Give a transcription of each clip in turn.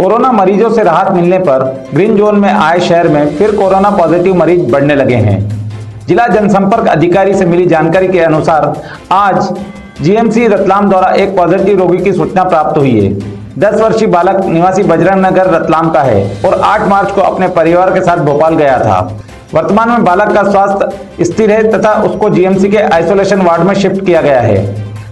Corona मरीजों से राहत मिलने पर ग्रीन जोन में आए शहर में फिर कोरोना पॉजिटिव मरीज बढ़ने लगे हैं। जिला जनसंपर्क अधिकारी से मिली जानकारी के अनुसार आज जीएमसी रतलाम द्वारा एक पॉजिटिव रोगी की सूचना प्राप्त हुई है। 10 वर्षीय बालक निवासी बजरंग नगर रतलाम का है और 8 मार्च को अपने परिवार के साथ भोपाल गया था। वर्तमान में बालक का स्वास्थ्य स्थिर है तथा उसको जीएमसी के आइसोलेशन वार्ड में शिफ्ट किया गया है।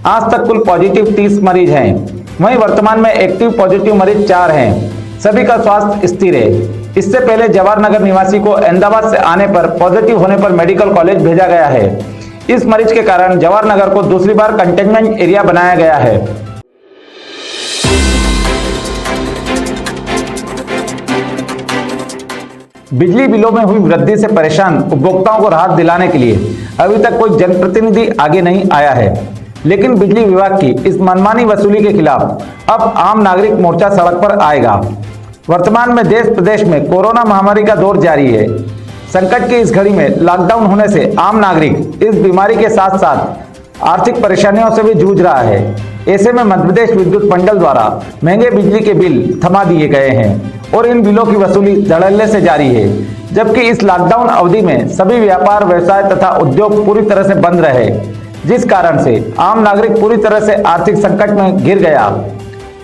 आज तक कुल पॉजिटिव 30 मरीज हैं। वहीं वर्तमान में एक्टिव पॉजिटिव मरीज 4 हैं। सभी का स्वास्थ्य स्थिर है। इससे पहले जवाहर नगर निवासी को अहमदाबाद से आने पर पॉजिटिव होने पर मेडिकल कॉलेज भेजा गया है। इस मरीज के कारण जवाहर नगर को दूसरी बार कंटेनमेंट एरिया बनाया गया है। बिजली बिलों में हुई वृद्धि से परेशान उपभोक्ताओं को राहत दिलाने के लिए अभी तक कोई जनप्रतिनिधि आगे नहीं आया है, लेकिन बिजली विभाग की इस मनमानी वसूली के खिलाफ अब आम नागरिक मोर्चा सड़क पर आएगा। वर्तमान में देश प्रदेश में कोरोना महामारी का दौर जारी है। संकट की इस घड़ी में लॉकडाउन होने से आम नागरिक इस बीमारी के साथ साथ आर्थिक परेशानियों से भी जूझ रहा है। ऐसे में मध्य प्रदेश विद्युत मंडल द्वारा महंगे बिजली के बिल थमा दिए गए हैं और इन बिलों की वसूली धड़ल्ले से जारी है, जबकि इस लॉकडाउन अवधि में सभी व्यापार व्यवसाय तथा उद्योग पूरी तरह से बंद रहे, जिस कारण से आम नागरिक पूरी तरह से आर्थिक संकट में घिर गया।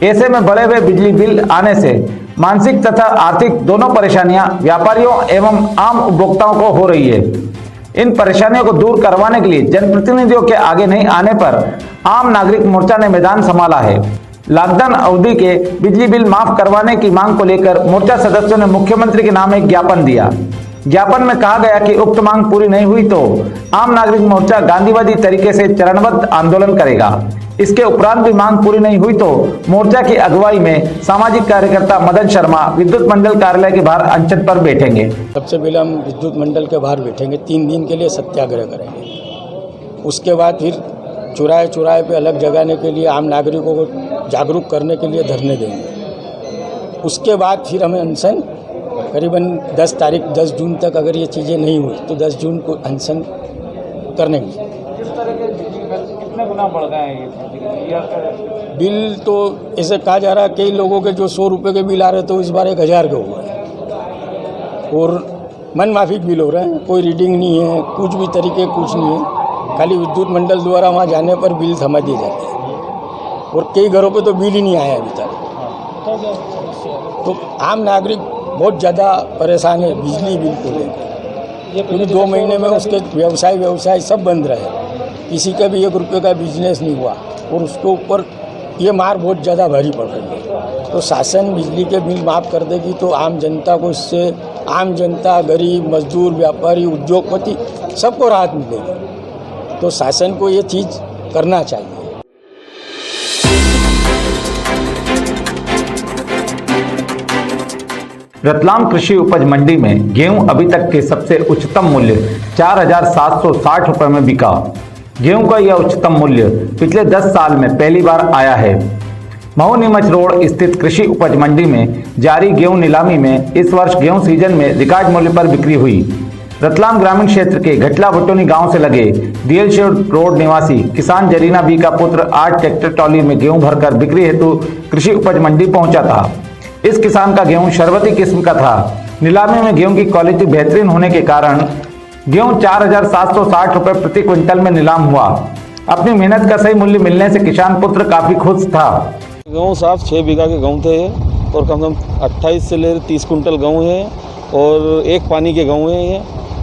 ऐसे में बढ़े हुए बिजली बिल आने से मानसिक तथा आर्थिक दोनों परेशानियां व्यापारियों एवं आम उपभोक्ताओं को हो रही है। इन परेशानियों को दूर करवाने के लिए जनप्रतिनिधियों के आगे नहीं आने पर आम नागरिक मोर्चा ने मैदान संभाला है। लॉकडाउन अवधि के बिजली बिल माफ करवाने की मांग को लेकर मोर्चा सदस्यों ने मुख्यमंत्री के नाम एक ज्ञापन दिया। ज्ञापन में कहा गया कि उक्त मांग पूरी नहीं हुई तो आम नागरिक मोर्चा गांधीवादी तरीके से चरणबद्ध आंदोलन करेगा। इसके उपरांत भी मांग पूरी नहीं हुई तो मोर्चा की अगुवाई में सामाजिक कार्यकर्ता मदन शर्मा विद्युत मंडल कार्यालय के बाहर अनशन पर बैठेंगे। सबसे पहले हम विद्युत मंडल के बाहर बैठेंगे, 3 दिन के लिए सत्याग्रह करेंगे। उसके बाद फिर चौराहे चौराहे पे अलग जगाने के लिए आम नागरिकों को जागरूक करने के लिए धरने देंगे। उसके बाद फिर हमें अनशन करीबन 10 जून तक अगर ये चीज़ें नहीं हुई तो 10 जून को अनशन करने की। कितने गुना बढ़ गए हैं बिल? तो ऐसे कहा जा रहा है कई लोगों के जो 100 रुपये के बिल आ रहे तो इस बार 1000 के हुए हैं और मनमाफिक बिल हो रहे हैं। कोई रीडिंग नहीं है, कुछ भी तरीके कुछ नहीं है। खाली विद्युत मंडल द्वारा वहाँ जाने पर बिल थमा दिए जाते हैं और कई घरों पे तो बिल ही नहीं आया अभी तक। तो आम नागरिक बहुत ज़्यादा परेशान है बिजली बिल को लेकर। पूरे 2 महीने में उसके व्यवसाय सब बंद रहे, किसी का भी 1 रुपये का बिजनेस नहीं हुआ और उसके ऊपर ये मार बहुत ज़्यादा भारी पड़ रही है। तो शासन बिजली के बिल माफ़ कर देगी तो आम जनता को इससे, आम जनता, गरीब, मजदूर, व्यापारी, उद्योगपति सबको राहत मिलेगी। तो शासन को ये चीज़ करना चाहिए। रतलाम कृषि उपज मंडी में गेहूं अभी तक के सबसे उच्चतम मूल्य 4,760 रुपए में बिका। गेहूं का यह उच्चतम मूल्य पिछले 10 साल में पहली बार आया है। महू नीमच रोड स्थित कृषि उपज मंडी में जारी गेहूं नीलामी में इस वर्ष गेहूं सीजन में रिकॉर्ड मूल्य पर बिक्री हुई। रतलाम ग्रामीण क्षेत्र के घटला भटोनी गांव से लगे डीएल रोड निवासी किसान जरीना बी का पुत्र 8 ट्रैक्टर ट्रॉली में गेहूं भरकर बिक्री हेतु कृषि उपज मंडी पहुंचा था। इस किसान का गेहूं शरबती किस्म का था। नीलामी में गेहूं की क्वालिटी बेहतरीन होने के कारण गेहूं 4,760 रुपए प्रति क्विंटल में नीलाम हुआ। अपनी मेहनत का सही मूल्य मिलने से किसान पुत्र काफी खुश था। गेहूँ साहब 6 बीघा के गेहूँ थे और कम से कम 28 से ले 30 कुंटल गेहूँ है और 1 पानी के गेहूँ है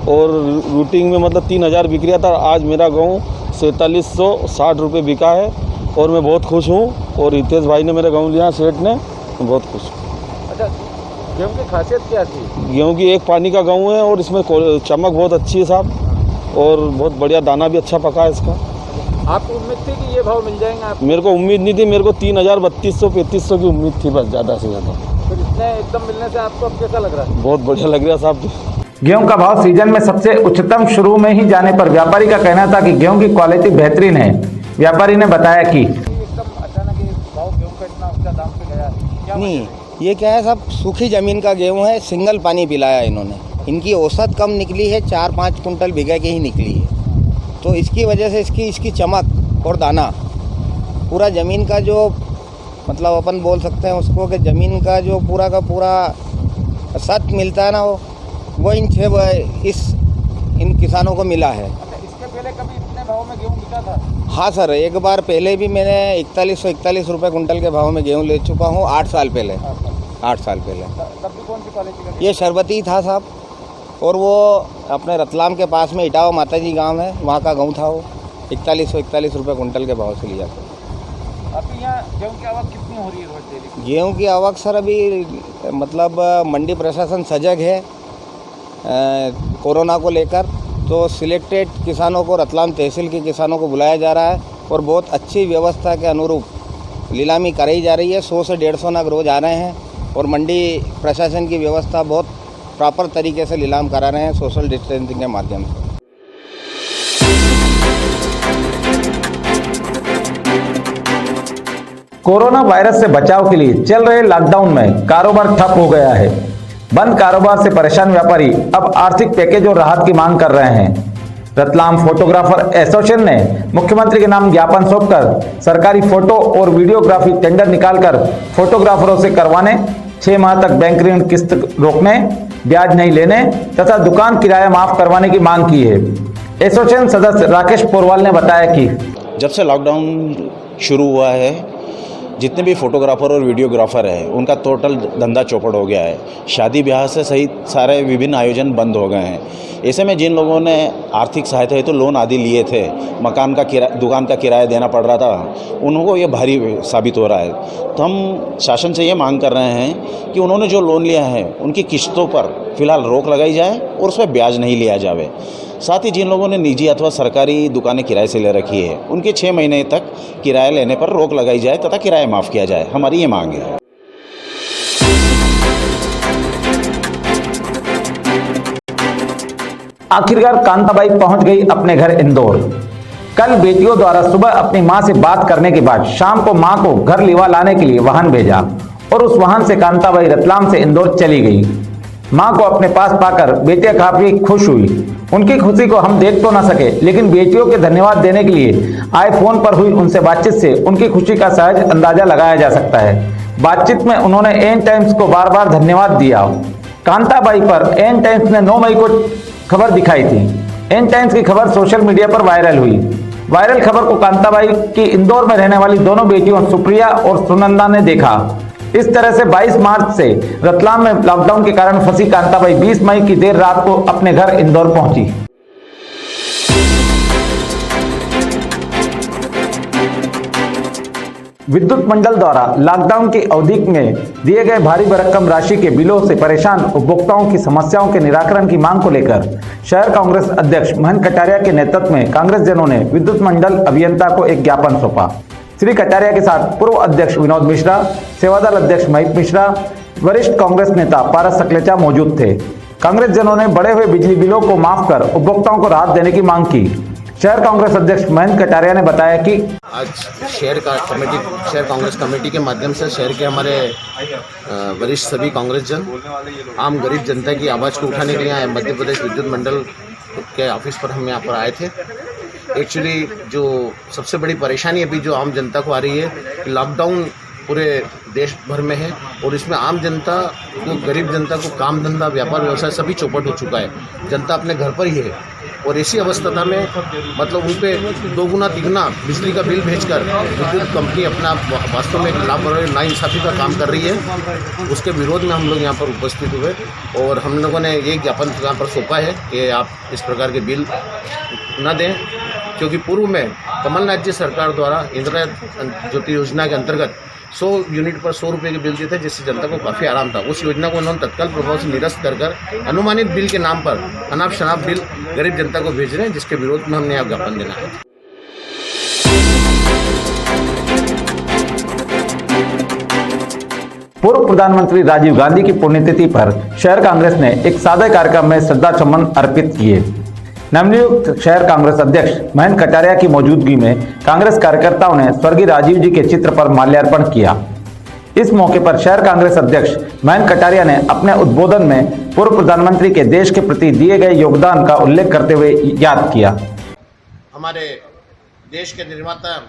और रूटिंग में मतलब 3,000 बिक रहा था। आज मेरा गेहूँ 4,760 रुपये बिका है और मैं बहुत खुश हूँ। और हितेश भाई ने मेरा गेहूँ लिया, सेठ ने, मैं बहुत खुश हूँ। अच्छा, गेहूं की खासियत क्या थी? गेहूं की 1 पानी का गेहूं है और इसमें चमक बहुत अच्छी है साहब और बहुत बढ़िया दाना भी अच्छा पका है इसका। आपको उम्मीद थी कि ये भाव मिल जाएंगे आपको? मेरे को उम्मीद नहीं थी, मेरे को 3,000 3200-3500 की उम्मीद थी बस, ज़्यादा से ज़्यादा। फिर इतने एकदम मिलने से आपको अब कैसा लग रहा है? बहुत बढ़िया लग रहा है साहब। गेहूं का भाव सीजन में सबसे उच्चतम शुरू में ही जाने पर व्यापारी का कहना था कि गेहूं की क्वालिटी बेहतरीन है। व्यापारी ने बताया कि एकदम अचानक भाव गेहूं का इतना ऊंचा दाम पे गया नहीं, ये क्या है, सब सूखी ज़मीन का गेहूं है, सिंगल पानी पिलाया इन्होंने। इनकी औसत कम निकली है, 4-5 कुंटल बीघा की ही निकली है। तो इसकी वजह से इसकी चमक और दाना पूरा ज़मीन का जो मतलब अपन बोल सकते हैं उसको कि ज़मीन का जो पूरा का पूरा सत मिलता है ना, वो इन किसानों को मिला है। इसके पहले कभी इतने भाव में गेहूं बिका था? हाँ सर, एक बार पहले भी मैंने 4141 रुपये कुंटल के भाव में गेहूं ले चुका हूँ 8 साल पहले। 8 साल पहले तब भी कौन सी क्वालिटी का? ये शरबती था साहब, और वो अपने रतलाम के पास में इटावा माता जी गाँव है, वहाँ का गेहूँ था। वो 4141 रुपये कुंटल के भाव से लिया था। अभी यहाँ गेहूं की आवक कितनी हो रही है रोज डेली? गेहूं की आवक सर अभी मतलब मंडी प्रशासन सजग है कोरोना को लेकर, तो सिलेक्टेड किसानों को, रतलाम तहसील के किसानों को बुलाया जा रहा है और बहुत अच्छी व्यवस्था के अनुरूप नीलामी कराई जा रही है। 100 से 150 नग रोज आ रहे हैं और मंडी प्रशासन की व्यवस्था बहुत प्रॉपर तरीके से नीलाम करा रहे हैं सोशल डिस्टेंसिंग के माध्यम से। कोरोना वायरस से बचाव के लिए चल रहे लॉकडाउन में कारोबार ठप हो गया है। बंद कारोबार से परेशान व्यापारी अब आर्थिक पैकेज और राहत की मांग कर रहे हैं। रतलाम फोटोग्राफर एसोसिएशन ने मुख्यमंत्री के नाम ज्ञापन सौंपकर सरकारी फोटो और वीडियोग्राफी टेंडर निकालकर फोटोग्राफरों से करवाने, 6 माह तक बैंक ऋण किस्त रोकने, ब्याज नहीं लेने तथा दुकान किराया माफ करवाने की मांग की है। एसोसिएशन सदस्य राकेश पोरवाल ने बताया कि जब से लॉकडाउन शुरू हुआ है, जितने भी फोटोग्राफर और वीडियोग्राफर हैं उनका टोटल धंधा चौपट हो गया है। शादी ब्याह से सहित सारे विभिन्न आयोजन बंद हो गए हैं। ऐसे में जिन लोगों ने आर्थिक सहायता हेतु लोन आदि लिए थे, मकान का किराया, दुकान का किराया देना पड़ रहा था, उनको ये भारी साबित हो रहा है। तो हम शासन से ये मांग कर रहे हैं कि उन्होंने जो लोन लिया है उनकी किस्तों पर फिलहाल रोक लगाई जाए और उस पर ब्याज नहीं लिया जाए। साथ ही जिन लोगों ने निजी अथवा सरकारी दुकानें किराए से ले रखी है उनके 6 महीने तक किराया लेने पर रोक लगाई जाए तथा किराया माफ़ किया जाए। हमारी ये मांग है। आखिरकार कांताबाई पहुंच गई अपने घर इंदौर। कल बेटियों द्वारा सुबह अपनी मां से बात करने के बाद शाम को मां को घर लिवा लाने के लिए वाहन भेजा और उस वाहन से कांताबाई रतलाम से इंदौर चली गई। मां को अपने पास पाकर बेटियां काफी खुश हुई। उनकी खुशी को हम देख तो ना सके, लेकिन बेटियों के धन्यवाद देने के लिए आए फोन पर हुई उनसे बातचीत से उनकी खुशी का सहज अंदाजा लगाया जा सकता है। बातचीत में उन्होंने एन टाइम्स को बार बार धन्यवाद दिया। कांताबाई पर एन टाइम्स ने 9 मई को खबर दिखाई थी। एन टाइम्स की खबर सोशल मीडिया पर वायरल हुई। वायरल खबर को कांताबाई की इंदौर में रहने वाली दोनों बेटियों सुप्रिया और सुनंदा ने देखा। इस तरह से 22 मार्च से रतलाम में लॉकडाउन के कारण फंसी कांताबाई 20 मई की देर रात को अपने घर इंदौर पहुंची। विद्युत मंडल द्वारा लॉकडाउन की अवधि में दिए गए भारी भरकम राशि के बिलों से परेशान उपभोक्ताओं की समस्याओं के निराकरण की मांग को लेकर शहर कांग्रेस अध्यक्ष महेंद्र कटारिया के नेतृत्व में कांग्रेस जनों ने विद्युत मंडल अभियंता को एक ज्ञापन सौंपा। श्री कटारिया के साथ पूर्व अध्यक्ष विनोद मिश्रा, सेवादल अध्यक्ष महीप मिश्रा, वरिष्ठ कांग्रेस नेता पारस सकलेचा मौजूद थे। कांग्रेस जनों ने बढ़े हुए बिजली बिलों को माफ कर उपभोक्ताओं को राहत देने की मांग की। शहर कांग्रेस अध्यक्ष महेंद्र कटारिया ने बताया कि आज शहर कांग्रेस कमेटी के माध्यम से शहर के हमारे वरिष्ठ सभी कांग्रेस जन आम गरीब जनता की आवाज़ को उठाने के लिए आए। मध्य प्रदेश विद्युत मंडल के ऑफिस पर हम यहाँ पर आए थे। एक्चुअली जो सबसे बड़ी परेशानी अभी जो आम जनता को आ रही है कि लॉकडाउन पूरे देश भर में है और इसमें आम जनता को, गरीब जनता को काम धंधा, व्यापार, व्यवसाय सभी चौपट हो चुका है। जनता अपने घर पर ही है और ऐसी अवस्था में मतलब उन पर 2 गुना 3 गुना बिजली का बिल भेजकर विद्युत कंपनी अपना वास्तव में लापरवाही, नाइंसाफ़ी का काम कर रही है। उसके विरोध में हम लोग यहाँ पर उपस्थित हुए और हम लोगों ने ये ज्ञापन यहाँ पर सौंपा है कि आप इस प्रकार के बिल न दें, क्योंकि पूर्व में कमलनाथ जी सरकार द्वारा इंदिरा ज्योति योजना के अंतर्गत 100 यूनिट पर 100 रुपये के बिल दिए थे, जिससे जनता को काफ़ी आराम था। उस योजना को उन्होंने तत्काल प्रभाव से निरस्त कर अनुमानित बिल के नाम पर अनाप शनाप बिल गरीब जनता को भेज रहे हैं, जिसके विरोध में हमने यहाँ ज्ञापन देना है। पूर्व प्रधानमंत्री राजीव गांधी की पुण्यतिथि पर शहर कांग्रेस ने एक सादे कार्यक्रम में श्रद्धा सुमन अर्पित किए। नवनियुक्त शहर कांग्रेस अध्यक्ष महेंद्र कटारिया की मौजूदगी में कांग्रेस कार्यकर्ताओं ने स्वर्गीय राजीव जी के चित्र पर माल्यार्पण किया। इस मौके पर शहर कांग्रेस अध्यक्ष महेंद्र कटारिया ने अपने उद्बोधन में पूर्व प्रधानमंत्री के देश के प्रति दिए गए योगदान का उल्लेख करते हुए याद किया। हमारे देश के निर्माता,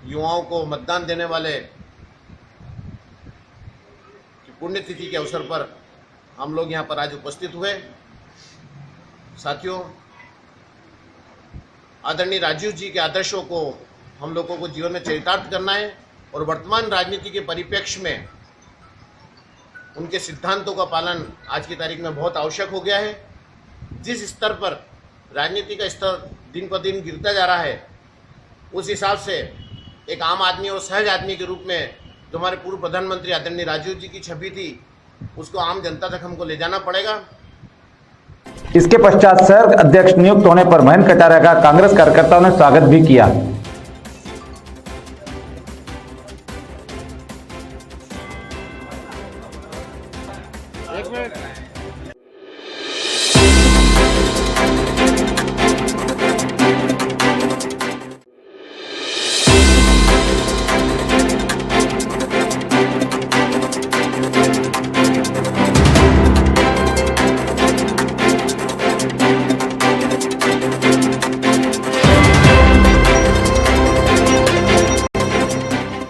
युवाओं को मतदान देने वाले पुण्यतिथि के अवसर पर हम लोग यहाँ पर आज उपस्थित हुए। साथियों, आदरणीय राजीव जी के आदर्शों को हम लोगों को जीवन में चरितार्थ करना है और वर्तमान राजनीति के परिप्रेक्ष्य में उनके सिद्धांतों का पालन आज की तारीख में बहुत आवश्यक हो गया है। जिस स्तर पर राजनीति का स्तर दिन पर दिन गिरता जा रहा है, उस हिसाब से एक आम आदमी और सहज आदमी के रूप में जो हमारे पूर्व प्रधानमंत्री आदरणीय राजीव जी की छवि थी, उसको आम जनता तक हमको ले जाना पड़ेगा। इसके पश्चात शहर अध्यक्ष नियुक्त होने पर महेंद्र कटारिया का कांग्रेस कार्यकर्ताओं ने स्वागत भी किया। एक मिनट